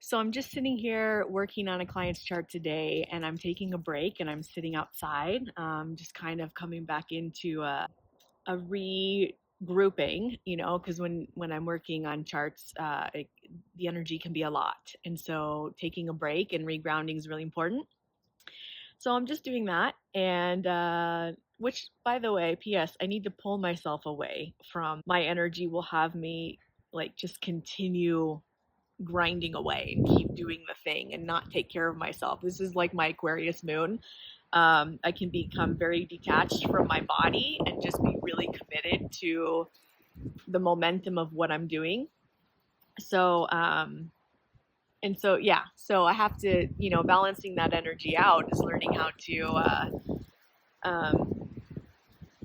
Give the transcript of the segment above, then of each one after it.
So I'm just sitting here working on a client's chart today, and I'm taking a break and I'm sitting outside, just kind of coming back into a regrouping, because when I'm working on charts, the energy can be a lot, and so taking a break and regrounding is really important. So I'm just doing that, and which, by the way, P.S. I need to pull myself away from my energy. Will have me like just continue grinding away and keep doing the thing and not take care of myself. This is like my Aquarius moon. I can become very detached from my body and just be really committed to the momentum of what I'm doing. So, yeah, so I have to, balancing that energy out is learning how um,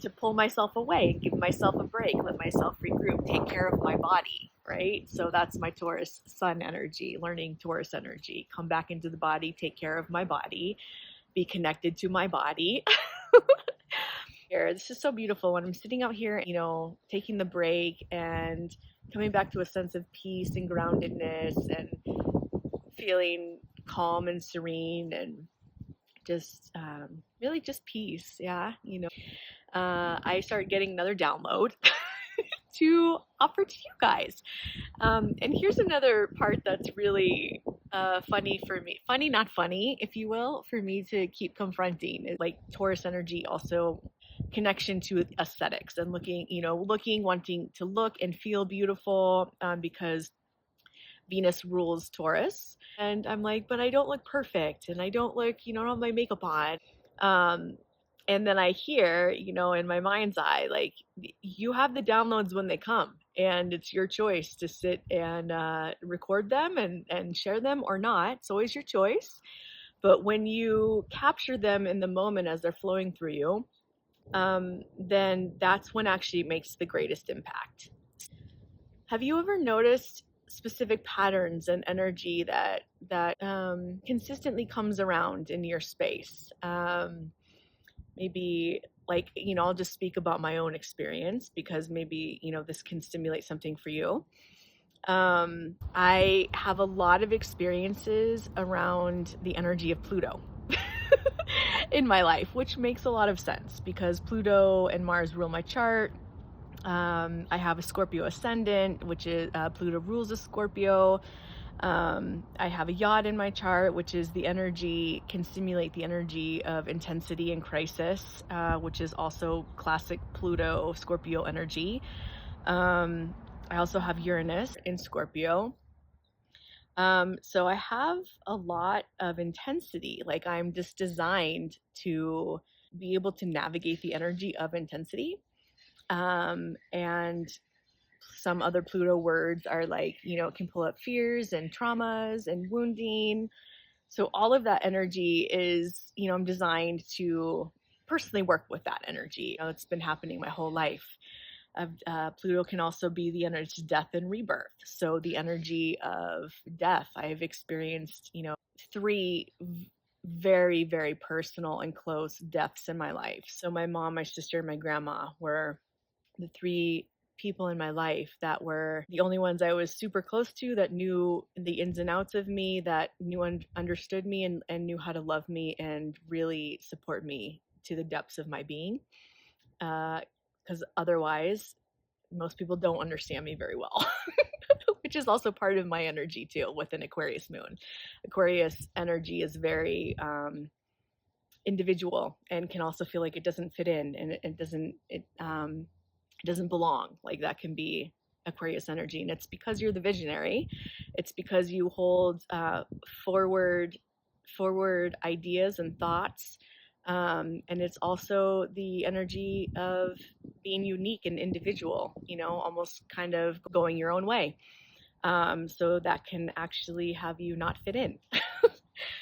to pull myself away, give myself a break, let myself regroup, take care of my body, right? So that's my Taurus sun energy, learning Taurus energy, come back into the body, take care of my body, be connected to my body. Here, this is so beautiful when I'm sitting out here, taking the break and coming back to a sense of peace and groundedness and feeling calm and serene and just really just peace. Yeah. I started getting another download to offer to you guys. And here's another part that's really funny for me. Funny, not funny, if you will, for me to keep confronting. Is like Taurus energy also connection to aesthetics and looking, wanting to look and feel beautiful because Venus rules Taurus. And I'm like, but I don't look perfect and I don't look, I don't have my makeup on. Um, and then I hear, in my mind's eye, like, you have the downloads when they come, and it's your choice to sit and record them and share them or not. It's always your choice. But when you capture them in the moment as they're flowing through you, then that's when actually it makes the greatest impact. Have you ever noticed specific patterns and energy that consistently comes around in your space? Maybe like I'll just speak about my own experience because maybe this can stimulate something for you. I have a lot of experiences around the energy of Pluto in my life, which makes a lot of sense because Pluto and Mars rule my chart. I have a Scorpio ascendant, which is Pluto rules a Scorpio. I have a yacht in my chart, which is the energy, can stimulate the energy of intensity and crisis, which is also classic Pluto Scorpio energy. I also have Uranus in Scorpio. So I have a lot of intensity. Like I'm just designed to be able to navigate the energy of intensity. And some other Pluto words are like, it can pull up fears and traumas and wounding. So all of that energy is, I'm designed to personally work with that energy. It's been happening my whole life. Pluto can also be the energy of death and rebirth. So the energy of death, I've experienced, three very, very personal and close deaths in my life. So my mom, my sister, and my grandma were the three people in my life that were the only ones I was super close to, that knew the ins and outs of me, that knew and understood me and knew how to love me and really support me to the depths of my being. Because otherwise, most people don't understand me very well, which is also part of my energy too with an Aquarius moon. Aquarius energy is very individual and can also feel like it doesn't fit in and it doesn't belong. Like that can be Aquarius energy, and it's because you're the visionary. It's because you hold forward ideas and thoughts, and it's also the energy of being unique and individual. Almost kind of going your own way. So that can actually have you not fit in.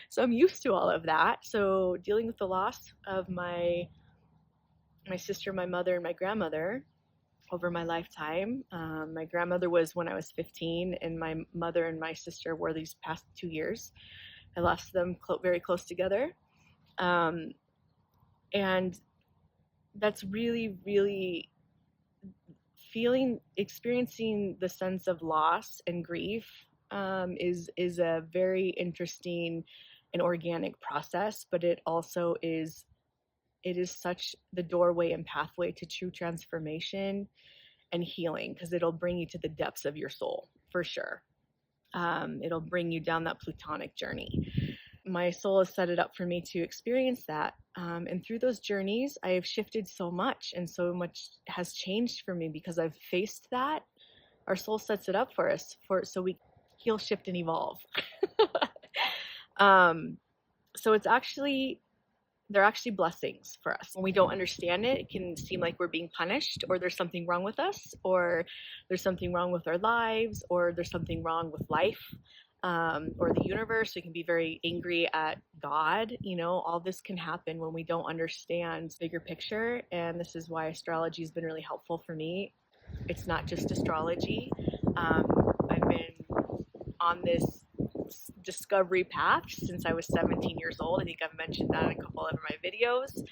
So I'm used to all of that. So dealing with the loss of my sister, my mother, and my grandmother over my lifetime. My grandmother was when I was 15, and my mother and my sister were these past 2 years. I lost them very close together. And that's really, really experiencing the sense of loss and grief is a very interesting and organic process, but it is such the doorway and pathway to true transformation and healing, because it'll bring you to the depths of your soul for sure. It'll bring you down that plutonic journey. My soul has set it up for me to experience that. And through those journeys, I have shifted so much, and so much has changed for me because I've faced that. Our soul sets it up for us so we heal, shift, and evolve. um, so they're actually blessings for us. When we don't understand it, it can seem like we're being punished, or there's something wrong with us, or there's something wrong with our lives, or there's something wrong with life, or the universe. We can be very angry at God. All this can happen when we don't understand the bigger picture. And this is why astrology has been really helpful for me. It's not just astrology. I've been on this discovery path since I was 17 years old. I think I've mentioned that in a couple of my videos.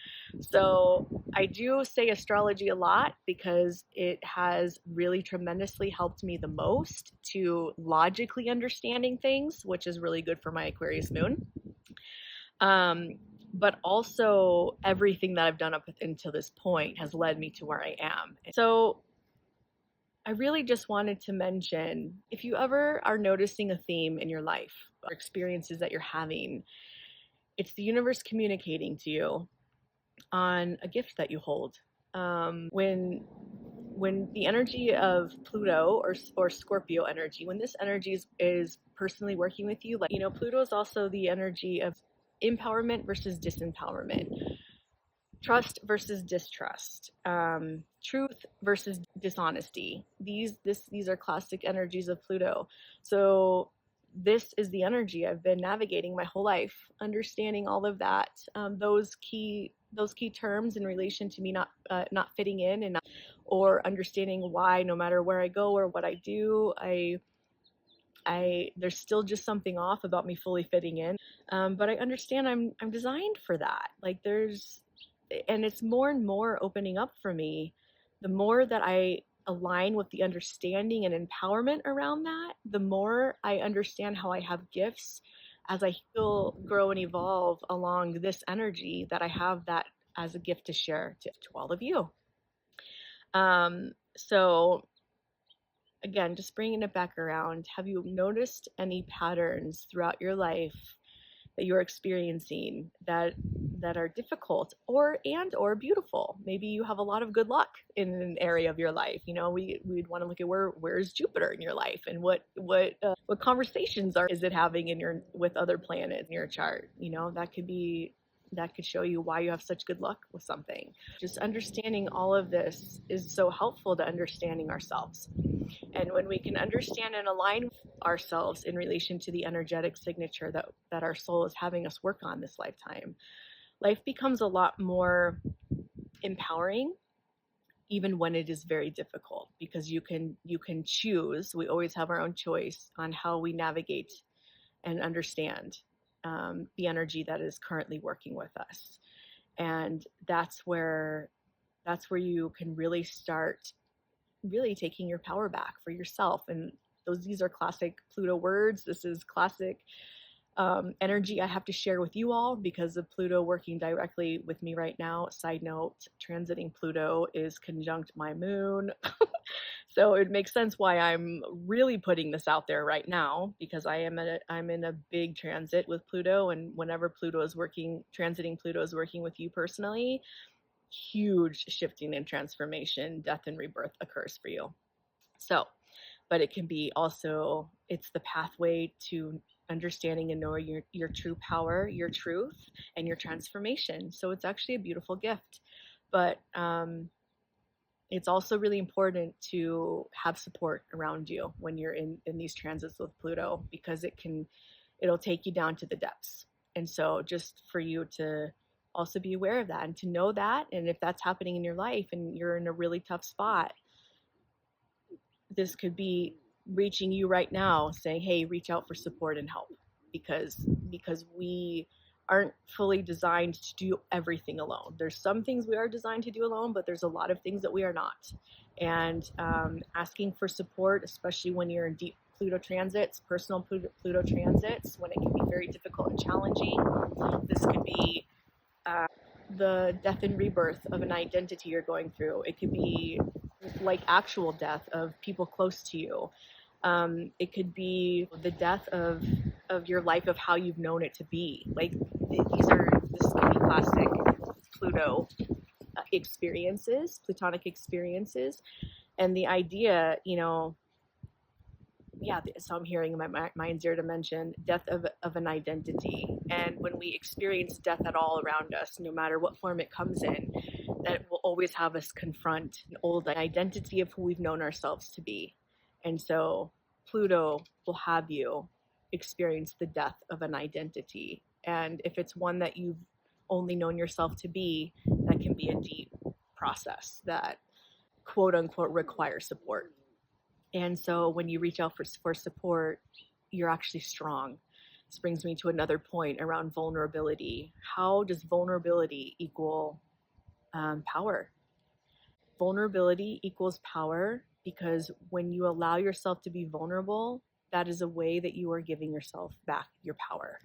So I do say astrology a lot because it has really tremendously helped me the most to logically understanding things, which is really good for my Aquarius moon. But also everything that I've done up until this point has led me to where I am. So I really just wanted to mention, if you ever are noticing a theme in your life or experiences that you're having, it's the universe communicating to you on a gift that you hold. When the energy of Pluto or Scorpio energy, when this energy is personally working with you, like, Pluto is also the energy of empowerment versus disempowerment, trust versus distrust, truth versus dishonesty. These are classic energies of Pluto. So this is the energy I've been navigating my whole life, understanding all of that, those key terms in relation to me not fitting in, and or understanding why no matter where I go or what I do, I there's still just something off about me fully fitting in. But I understand I'm designed for that. And it's more and more opening up for me. The more that I align with the understanding and empowerment around that, the more I understand how I have gifts as I heal, grow, and evolve along this energy, that I have that as a gift to share to all of you. So again, just bringing it back around, have you noticed any patterns throughout your life that you're experiencing that are difficult or beautiful? Maybe you have a lot of good luck in an area of your life. We'd want to look at where's Jupiter in your life, and what conversations is it having with other planets in your chart. That could show you why you have such good luck with something. Just understanding all of this is so helpful to understanding ourselves. And when we can understand and align ourselves in relation to the energetic signature that our soul is having us work on this lifetime, life becomes a lot more empowering, even when it is very difficult, because you can choose. We always have our own choice on how we navigate and understand the energy that is currently working with us. And that's where you can really start really taking your power back for yourself. And these are classic Pluto words. This is classic energy I have to share with you all because of Pluto working directly with me right now. Side note, transiting Pluto is conjunct my moon. So it makes sense why I'm really putting this out there right now, because I'm in a big transit with Pluto, and whenever transiting Pluto is working with you personally, huge shifting and transformation, death and rebirth occurs for you. So, but it can be also, it's the pathway to understanding and knowing your true power, your truth, and your transformation. So it's actually a beautiful gift. But it's also really important to have support around you when you're in these transits with Pluto, because it'll take you down to the depths. And so just for you to also be aware of that and to know that, and if that's happening in your life and you're in a really tough spot, this could be reaching you right now saying, hey, reach out for support and help, because we aren't fully designed to do everything alone. There's some things we are designed to do alone, but there's a lot of things that we are not. And asking for support, especially when you're in deep Pluto transits, personal Pluto transits, when it can be very difficult and challenging. This could be the death and rebirth of an identity you're going through. It could be like actual death of people close to you. It could be the death of your life, of how you've known it to be. Like this can be classic Pluto experiences, Plutonic experiences, and the idea, yeah, so I'm hearing in my mind zero dimension, death of an identity. And when we experience death at all around us, no matter what form it comes in, that will always have us confront an old identity of who we've known ourselves to be. And so Pluto will have you experience the death of an identity. And if it's one that you've only known yourself to be, that can be a deep process that quote unquote requires support. And so when you reach out for support, you're actually strong. This brings me to another point around vulnerability. How does vulnerability equal power? Vulnerability equals power because when you allow yourself to be vulnerable, that is a way that you are giving yourself back your power.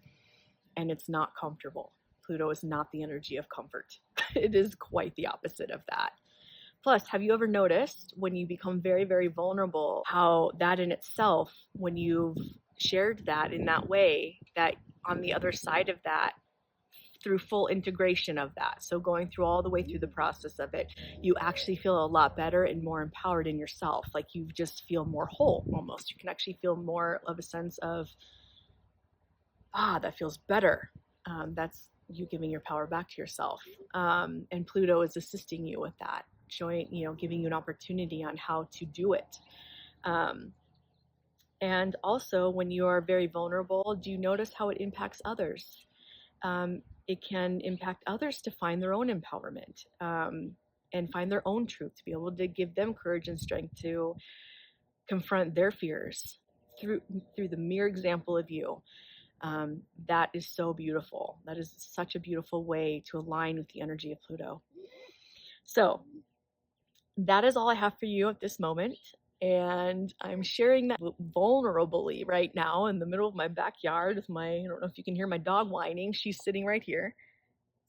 And it's not comfortable. Pluto is not the energy of comfort. It is quite the opposite of that. Plus, have you ever noticed when you become very, very vulnerable, how that in itself, when you've shared that in that way, that on the other side of that, through full integration of that, so going through all the way through the process of it, you actually feel a lot better and more empowered in yourself. Like you just feel more whole almost. You can actually feel more of a sense of, that feels better. That's you giving your power back to yourself. And Pluto is assisting you with that, showing, giving you an opportunity on how to do it. And also, when you are very vulnerable, do you notice how it impacts others? It can impact others to find their own empowerment, and find their own truth, to be able to give them courage and strength to confront their fears through the mere example of you. That is so beautiful. That is such a beautiful way to align with the energy of Pluto. So that is all I have for you at this moment. And I'm sharing that vulnerably right now in the middle of my backyard with I don't know if you can hear my dog whining. She's sitting right here.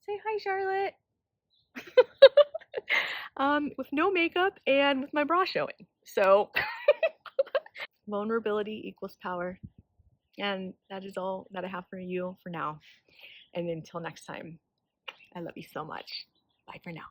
Say hi, Charlotte. With no makeup and with my bra showing. So vulnerability equals power. And that is all that I have for you for now. And until next time, I love you so much. Bye for now.